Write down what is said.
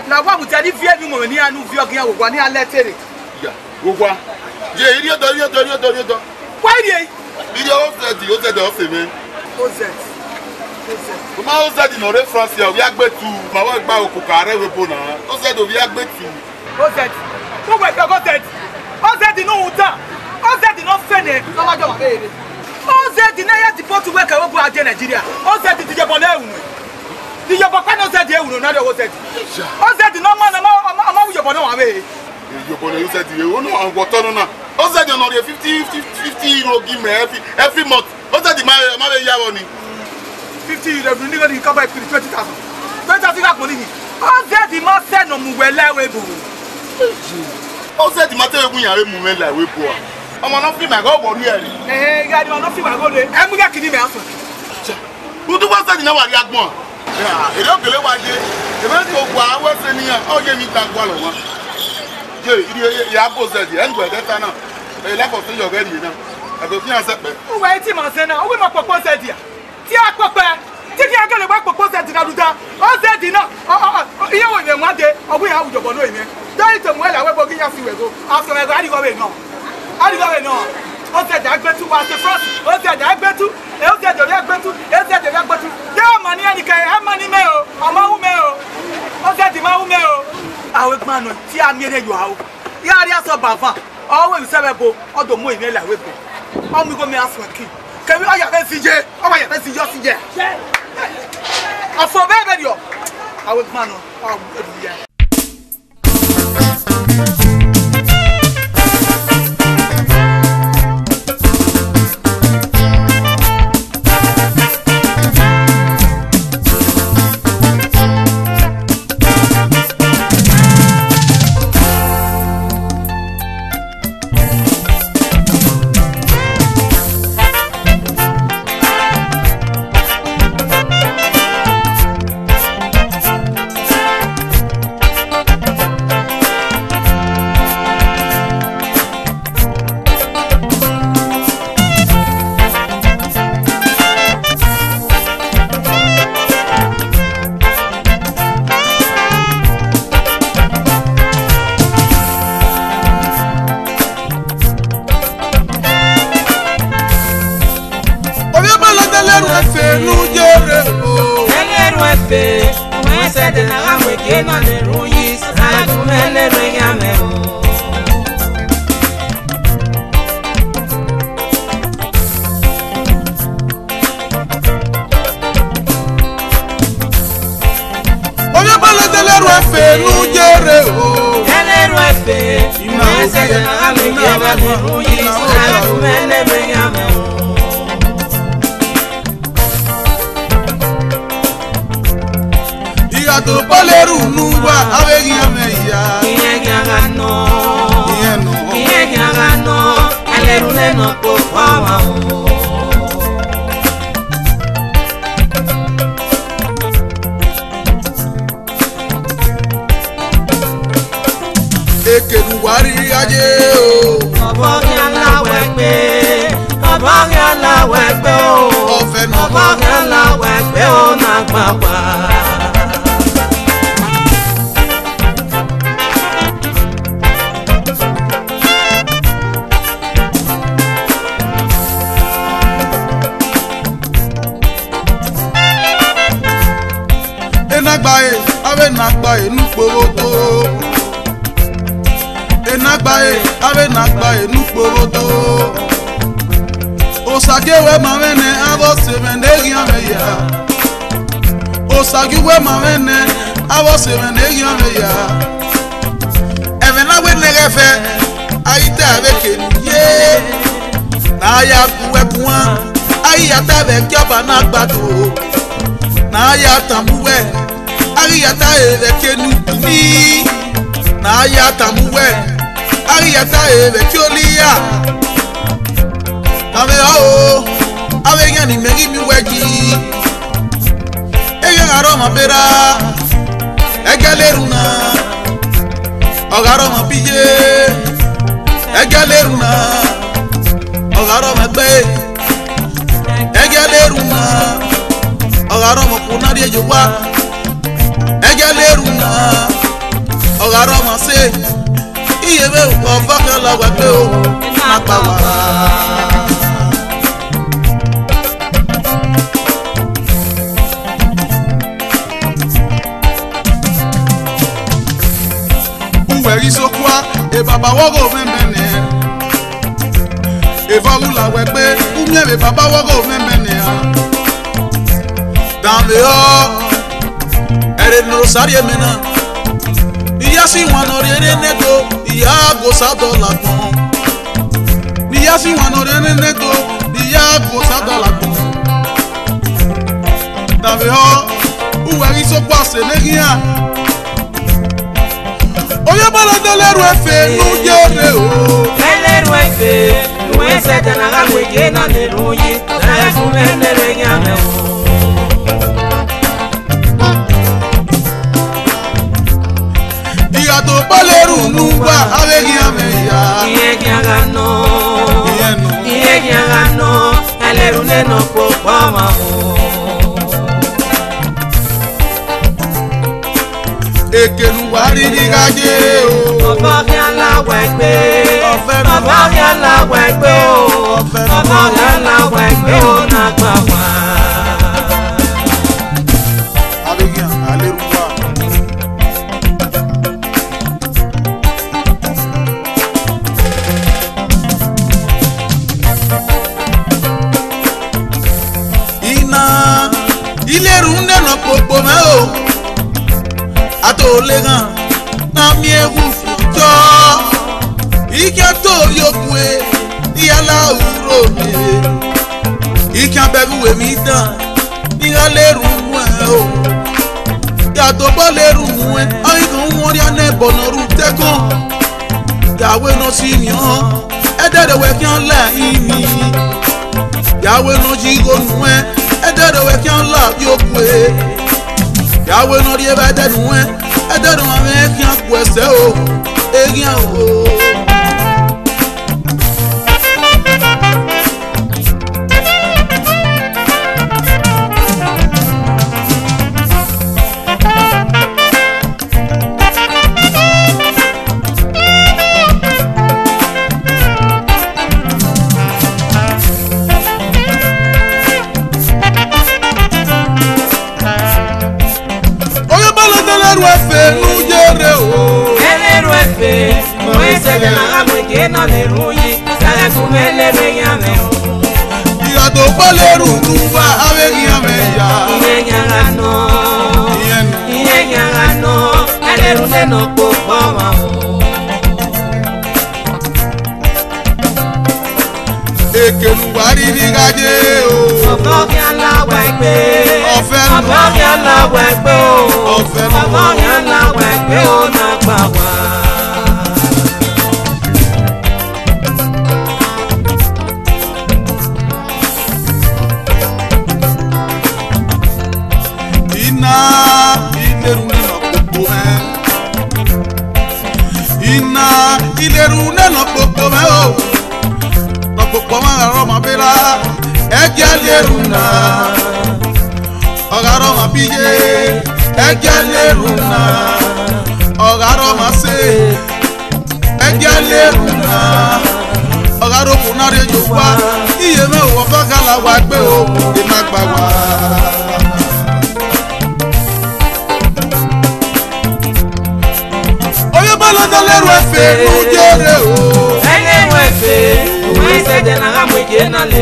Na wa mu tani vie bi mo ni anu vie okin agogwa ni ale tere. Ya, gogwa. Je iri odo. Why dey? Iri o se de o se me. Kuma o se di no re France ya, we agbetu, ma wa gba okuka are we bo na. O se do we agbetu. Mo we go set. O se di no uta. O se di no fene, no ma jo ma be. O se di na ya di port we ka we go age Nigeria. O se di je bo na ehun. Di yo bo ka no se di ehun na de o se di. O se di no ma na ma wo yo bo na wa be. Yo bo na you se di o no an water no na. O se di no dey 50 euro give me every month. O se di ma be ya wo ni. 50 euro ni go di cover 20,000. 20,000 ka money ni. O se di ma se no mu we lewe bu. O se di ma te egun yan mu me lewe bu a. Omo no fi ma go bo ri eri. Ya di ma no fi wa go le. E mu ga kini me aso. Budu wa se di na wa ri agbon. Ya, ere okele wa de. E be ko gwa we se ni yan. O ye mi ta gwa lo won. Je iri ya bo se di engwe de ta na. E la ko se yo gari na. E go fi an se pe. O wa ti ma se na, o we ma popo se di a. Ti a popo. Ti ki agele wa popo se di na duda. O se di na. Iye wo yen wa de, o we ya wujo bo no emi. Dari to mu la we bo ki ya fi we go. After we go ari go we no. Ari go we no. O se da agbetu wa se France. O se da agbetu. E o se do ya agbetu. E se do ya agbetu. De o mani ani kai, e mani me o. O ma wu me o. O se di ma wu me o. Awe gba no ti a mi re yo awo. Ya ri aso bafa. O we mi se be bo. O do mu emi la we bo. O mi go mi aso ki. Kemi o ya fe si je. O ma ya fe si yo si je. Afo be be yo. Awe gba no. O e ya. Osagewe mamene abo semene giameya. Osagewe mamene abo semene giameya. Evena we negefe aita beke ye. Na ya kuwepuan ayata beke bana gbado. Na ya tamuwe ayata beke nutumi. Na ya tamuwe ayata beke olia. Ave o, ave yani megi mi weji. Ege aroma bera, egaleruna. Ogaroma pije, egaleruna. Ogaroma be, egaleruna. leruna ogaro mo kuna die jowa eja leruna ogaro ma se iye be o fa ka la wa pe o na pa wa uweri sokwa e baba wogo memene e va la we pe umye be baba wogo memene dans le haut elle no sarie mena iya si wano rene neto iya go sa do la ton iya si wano rene neto iya go sa do la ton dans le haut uweri sokwa se negia oye bala de l'ero efe nu jere o l'ero efe nu ese de na ga we na le royi na ku mene le nyame o diga to baleru nu wa avegi ameya iye gano l'ero ne no po pa ma o ekenu wari ni gaje o ọba mi alawa ẹgbẹ́ ọba mi alawa ẹgbẹ́ o ọba mi alawa ẹgbẹ́ o na gba wa. abegian aleruwa ina ileru nde no popo me o ato legan na mi ewu jo ike to yokwe iyala uro mi ike abegu we mi dan iyaleru o ya to bo leru we ayi kan won ri ane bonoru tekon yawe no si mi han edere we kan la imi yawe no ji go nu e edere we kan la yokwe yawe no rie ba denu e edenu ame kian kwese o egian o na le royi na ku mele le nyame o diga to baleru nu wa avegi ameya iye nyangano l'ero ne no po pa ma o ekenu wari ni gaje o ọba mi alawa ẹgbẹ́ ọba mi alawa ẹgbẹ́ o ọba mi alawa ẹgbẹ́ o na gba wa. ileru neno popo me o no popo ma roma bela eja leru na ogaro ma pije eja leru na ogaro ma se eja leru na ogaro kunare jowa iye me wo fakala wa gbe o e ma gba wa l'ero efe nu jere o l'ero efe nu ese de na ga we na le